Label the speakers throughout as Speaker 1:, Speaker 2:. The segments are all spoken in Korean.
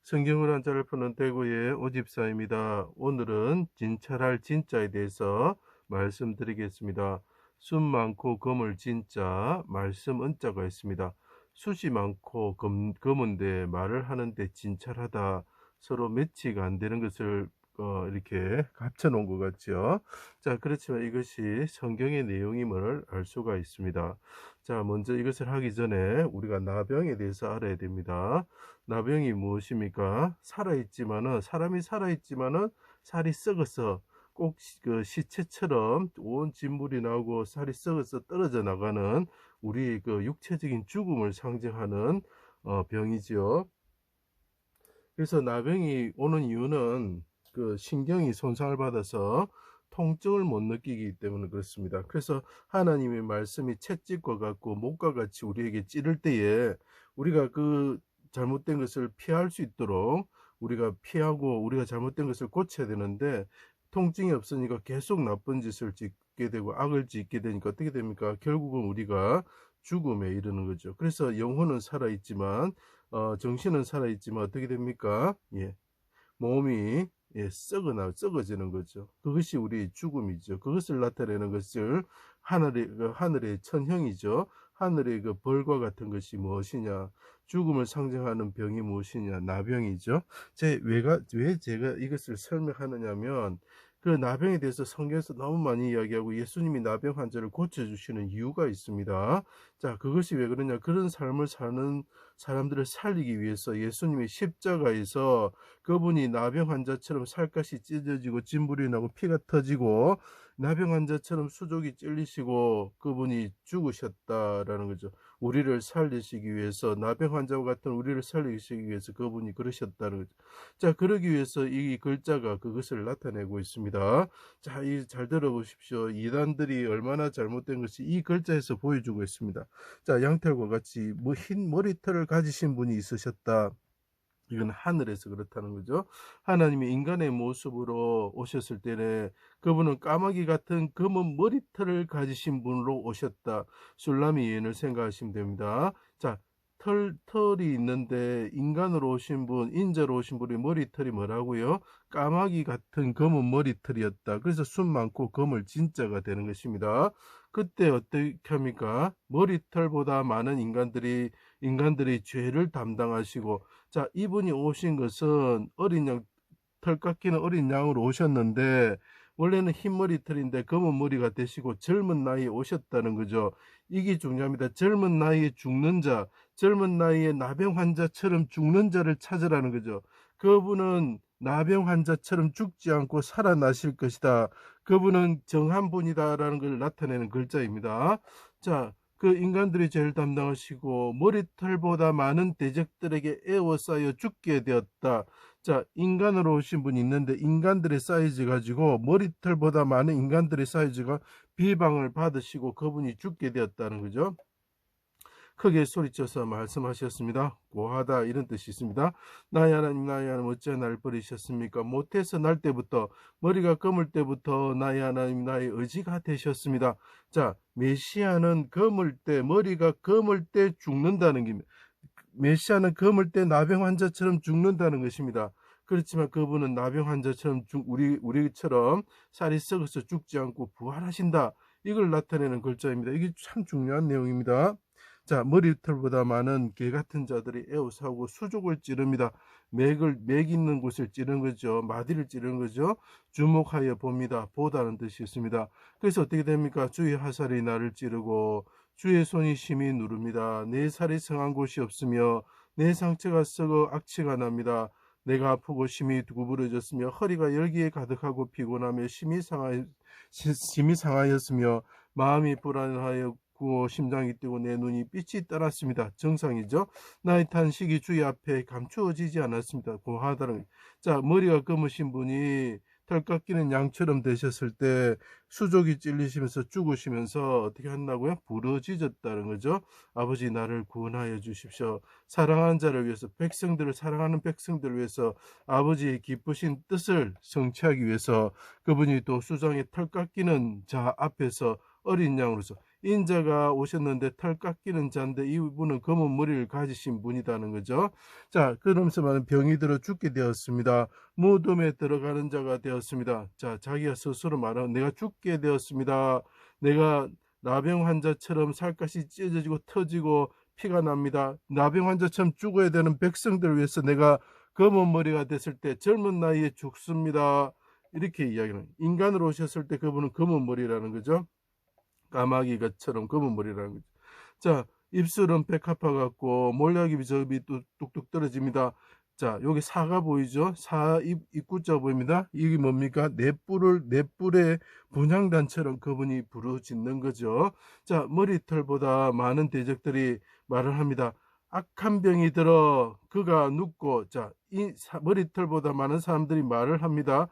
Speaker 1: 성경을 한자를 푸는 대구의 오집사입니다. 오늘은 진찰할 진짜에 대해서 말씀드리겠습니다. 숫 많고 거물 진짜, 말씀 은자가 있습니다. 숫이 많고 거문데 말을 하는데 진찰하다, 서로 매치가 안 되는 것을 이렇게 합쳐 놓은 것 같죠. 자, 그렇지만 이것이 성경의 내용임을 알 수가 있습니다. 자, 먼저 이것을 하기 전에 우리가 나병에 대해서 알아야 됩니다. 나병이 무엇입니까? 사람이 살아있지만은 살이 썩어서 꼭 그 시체처럼 온 진물이 나오고 살이 썩어서 떨어져 나가는 우리 그 육체적인 죽음을 상징하는 병이지요. 그래서 나병이 오는 이유는 그 신경이 손상을 받아서 통증을 못 느끼기 때문에 그렇습니다. 그래서 하나님의 말씀이 채찍과 같고 목과 같이 우리에게 찌를 때에 우리가 그 잘못된 것을 피할 수 있도록 우리가 피하고 우리가 잘못된 것을 고쳐야 되는데, 통증이 없으니까 계속 나쁜 짓을 짓게 되고 악을 짓게 되니까 어떻게 됩니까? 결국은 우리가 죽음에 이르는 거죠. 그래서 영혼은 살아있지만 정신은 살아있지만 어떻게 됩니까? 예, 몸이 썩어지는 거죠. 그것이 우리 죽음이죠. 그것을 나타내는 것을 하늘의 천형이죠. 하늘의 그 벌과 같은 것이 무엇이냐? 죽음을 상징하는 병이 무엇이냐? 나병이죠. 왜 제가 이것을 설명하느냐면, 그 나병에 대해서 성경에서 너무 많이 이야기하고 예수님이 나병 환자를 고쳐주시는 이유가 있습니다. 자, 그것이 왜 그러냐? 그런 삶을 사는 사람들을 살리기 위해서 예수님이 십자가에서 그분이 나병 환자처럼 살갗이 찢어지고 진불이 나고 피가 터지고 나병 환자처럼 수족이 찔리시고 그분이 죽으셨다라는 거죠. 우리를 살리시기 위해서, 나병 환자와 같은 우리를 살리시기 위해서 그분이 그러셨다는 거죠. 자, 그러기 위해서 이 글자가 그것을 나타내고 있습니다. 자, 잘 들어보십시오. 이단들이 얼마나 잘못된 것이 이 글자에서 보여주고 있습니다. 자, 양털과 같이 흰 머리털을 가지신 분이 있으셨다. 이건 하늘에서 그렇다는 거죠. 하나님이 인간의 모습으로 오셨을 때는 그분은 까마귀 같은 검은 머리털을 가지신 분으로 오셨다. 술라미 예언을 생각하시면 됩니다. 자, 털이 있는데 인간으로 오신 분, 인자로 오신 분의 머리털이 뭐라고요? 까마귀 같은 검은 머리털이었다. 그래서 숱 많고 검을 진짜가 되는 것입니다. 그때 어떻게 합니까? 머리털보다 많은 인간들이 죄를 담당하시고, 자, 이분이 오신 것은 어린 양, 털 깎이는 어린 양으로 오셨는데, 원래는 흰 머리털인데 검은 머리가 되시고 젊은 나이에 오셨다는 거죠. 이게 중요합니다. 젊은 나이에 죽는 자, 젊은 나이에 나병 환자처럼 죽는 자를 찾으라는 거죠. 그분은 나병 환자처럼 죽지 않고 살아나실 것이다. 그분은 정한 분이다라는 걸 나타내는 글자입니다. 자, 그 인간들이 죄를 담당하시고 머리털보다 많은 대적들에게 에워싸여 죽게 되었다. 자, 인간으로 오신 분이 있는데 인간들의 사이즈 가지고 머리털보다 많은 인간들의 사이즈가 비방을 받으시고 그분이 죽게 되었다는 거죠. 크게 소리쳐서 말씀하셨습니다. 고하다, 이런 뜻이 있습니다. 나의 하나님, 나의 하나님, 어찌 나를 버리셨습니까? 못해서 날 때부터, 머리가 검을 때부터 나의 하나님, 나의 의지가 되셨습니다. 자, 메시아는 검을 때, 머리가 검을 때 죽는다는 게, 메시아는 검을 때 나병 환자처럼 죽는다는 것입니다. 그렇지만 그분은 나병 환자처럼 우리처럼 살이 썩어서 죽지 않고 부활하신다. 이걸 나타내는 글자입니다. 이게 참 중요한 내용입니다. 자, 머리털보다 많은 개 같은 자들이 에워싸고 수족을 찌릅니다. 맥 있는 곳을 찌르는 거죠. 마디를 찌르는 거죠. 주목하여 봅니다. 보다는 뜻이 있습니다. 그래서 어떻게 됩니까? 주의 화살이 나를 찌르고 주의 손이 심히 누릅니다. 내 살이 성한 곳이 없으며 내 상처가 썩어 악취가 납니다. 내가 아프고 심히 구부러졌으며 허리가 열기에 가득하고 피곤하며 심히 상하였으며 마음이 불안하였고 심장이 뛰고 내 눈이 빛이 떠났습니다. 정상이죠. 나의 탄식이 주의 앞에 감추어지지 않았습니다. 고하다는. 자, 머리가 검으신 분이 털 깎이는 양처럼 되셨을 때 수족이 찔리시면서 죽으시면서 어떻게 한다고요? 부러지졌다는 거죠. 아버지, 나를 구원하여 주십시오. 사랑하는 자를 위해서, 사랑하는 백성들을 위해서 아버지의 기쁘신 뜻을 성취하기 위해서 그분이 또 수장의 털 깎이는 자 앞에서 어린 양으로서 인자가 오셨는데 털 깎이는 자인데 이분은 검은 머리를 가지신 분이라는 거죠. 자, 그러면서 말하는 병이 들어 죽게 되었습니다. 무덤에 들어가는 자가 되었습니다. 자, 자기가 스스로 말하는 내가 죽게 되었습니다. 내가 나병 환자처럼 살갗이 찢어지고 터지고 피가 납니다. 나병 환자처럼 죽어야 되는 백성들을 위해서 내가 검은 머리가 됐을 때 젊은 나이에 죽습니다. 이렇게 이야기는 인간으로 오셨을 때 그분은 검은 머리라는 거죠. 까마귀처럼 검은 머리라는 거죠. 자, 입술은 백합화 같고 몰약이 저기 뚝뚝 떨어집니다. 자, 여기 사가 보이죠? 입구자 보입니다. 이게 뭡니까? 넷불의 분향단처럼 그분이 부르짖는 거죠. 자, 머리털보다 많은 대적들이 말을 합니다. 악한 병이 들어 그가 눕고, 자, 머리털보다 많은 사람들이 말을 합니다.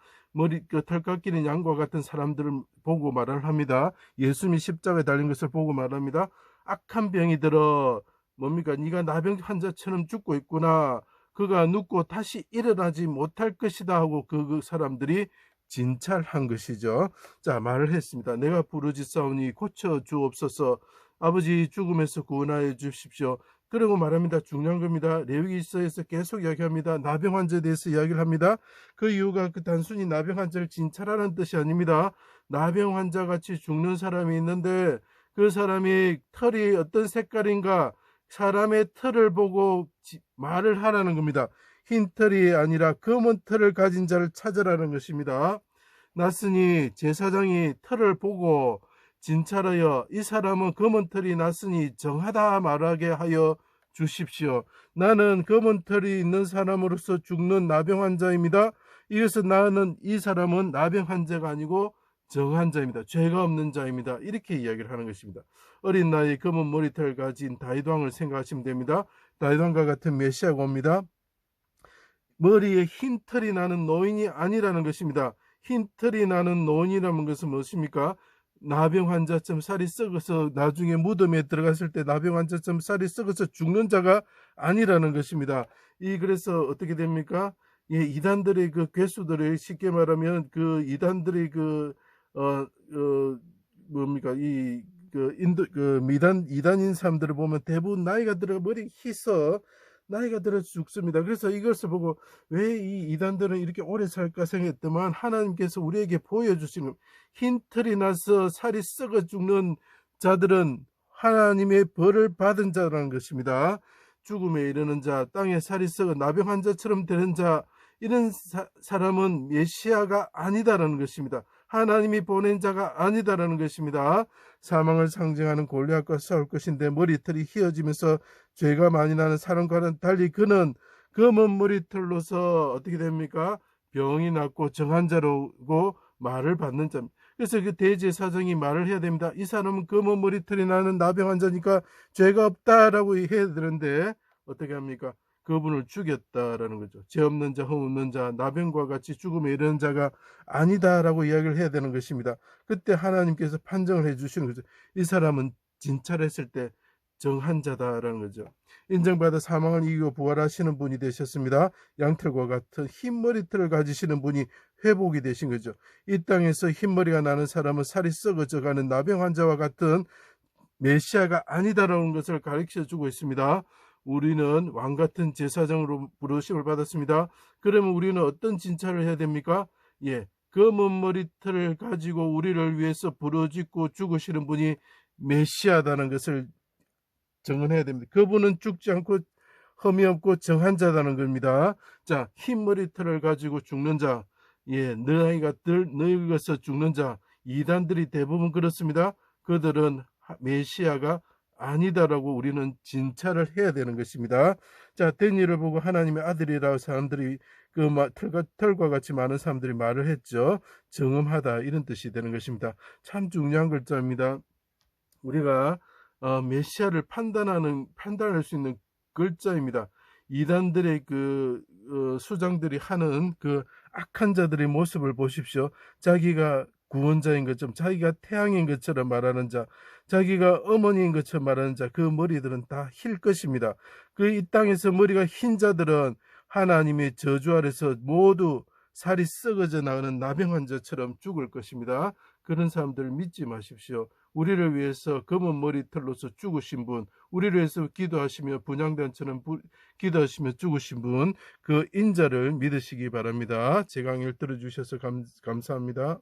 Speaker 1: 털 깎이는 양과 같은 사람들을 보고 말을 합니다. 예수님이 십자가에 달린 것을 보고 말합니다. 악한 병이 들어 뭡니까? 네가 나병 환자처럼 죽고 있구나. 그가 눕고 다시 일어나지 못할 것이다 하고 그 사람들이 진찰한 것이죠. 자, 말을 했습니다. 내가 부르짖사오니 고쳐 주옵소서. 아버지 죽음에서 구원하여 주십시오. 그러고 말합니다. 중요한 겁니다. 레위기서에서 계속 이야기합니다. 나병 환자에 대해서 이야기를 합니다. 그 이유가 단순히 나병 환자를 진찰하는 뜻이 아닙니다. 나병 환자 같이 죽는 사람이 있는데 그 사람이 털이 어떤 색깔인가 사람의 털을 보고 말을 하라는 겁니다. 흰 털이 아니라 검은 털을 가진 자를 찾으라는 것입니다. 났으니 제사장이 털을 보고 진찰하여 이 사람은 검은 털이 났으니 정하다 말하게 하여 주십시오. 나는 검은 털이 있는 사람으로서 죽는 나병 환자입니다. 이것은 나는 이 사람은 나병 환자가 아니고 정한 자입니다. 죄가 없는 자입니다. 이렇게 이야기를 하는 것입니다. 어린 나이에 검은 머리털 가진 다윗 왕을 생각하시면 됩니다. 다윗 왕과 같은 메시아가 옵니다. 머리에 흰 털이 나는 노인이 아니라는 것입니다. 흰 털이 나는 노인이라는 것은 무엇입니까? 나병 환자처럼 살이 썩어서 나중에 무덤에 들어갔을 때 나병 환자처럼 살이 썩어서 죽는 자가 아니라는 것입니다. 그래서 어떻게 됩니까? 이단들의 그 괴수들의 쉽게 말하면 그 이단들의 뭡니까? 이단인 사람들을 보면 대부분 나이가 들어 머리 희서 나이가 들어 죽습니다. 그래서 이것을 보고 왜 이 이단들은 이렇게 오래 살까 생각했더만 하나님께서 우리에게 보여주시는 흰 털이 나서 살이 썩어 죽는 자들은 하나님의 벌을 받은 자라는 것입니다. 죽음에 이르는 자, 땅에 살이 썩어 나병 환자처럼 되는 자, 이런 사람은 메시아가 아니다라는 것입니다. 하나님이 보낸 자가 아니다라는 것입니다. 사망을 상징하는 골리앗과 싸울 것인데 머리털이 휘어지면서 죄가 많이 나는 사람과는 달리 그는 검은 머리털로서 어떻게 됩니까? 병이 낫고 정한 자로고 말을 받는 자입니다. 그래서 그 대제사장이 말을 해야 됩니다. 이 사람은 검은 머리털이 나는 나병 환자니까 죄가 없다라고 해야 되는데 어떻게 합니까? 그분을 죽였다라는 거죠. 죄 없는 자, 흠 없는 자, 나병과 같이 죽음에 이르는 자가 아니다라고 이야기를 해야 되는 것입니다. 그때 하나님께서 판정을 해주시는 거죠. 이 사람은 진찰했을 때 정한 자다라는 거죠. 인정받아 사망을 이기고 부활하시는 분이 되셨습니다. 양털과 같은 흰 머리털을 가지시는 분이 회복이 되신 거죠. 이 땅에서 흰머리가 나는 사람은 살이 썩어져가는 나병 환자와 같은 메시아가 아니다라는 것을 가르쳐 주고 있습니다. 우리는 왕같은 제사장으로 부르심을 받았습니다. 그러면 우리는 어떤 진찰을 해야 됩니까? 검은 머리털을 가지고 우리를 위해서 부르짖고 죽으시는 분이 메시아다는 것을 정언해야 됩니다. 그분은 죽지 않고 흠이 없고 정한 자다는 겁니다. 자, 흰 머리털을 가지고 죽는 자, 너희가 늙어서 죽는 자, 이단들이 대부분 그렇습니다. 그들은 메시아가 아니다라고 우리는 진찰을 해야 되는 것입니다. 자, 데니엘을 보고 하나님의 아들이라고 사람들이 털과 같이 많은 사람들이 말을 했죠. 정음하다 이런 뜻이 되는 것입니다. 참 중요한 글자입니다. 우리가 메시아를 판단할 수 있는 글자입니다. 이단들의 수장들이 하는 그 악한 자들의 모습을 보십시오. 자기가 구원자인 것처럼, 자기가 태양인 것처럼 말하는 자, 자기가 어머니인 것처럼 말하는 자, 그 머리들은 다 힐 것입니다. 이 땅에서 머리가 흰 자들은 하나님의 저주 아래서 모두 살이 썩어져 나가는 나병 환자처럼 죽을 것입니다. 그런 사람들 믿지 마십시오. 우리를 위해서 검은 머리털로서 죽으신 분, 우리를 위해서 기도하시며 분향단처럼 기도하시며 죽으신 분, 그 인자를 믿으시기 바랍니다. 제 강의를 들어주셔서 감사합니다.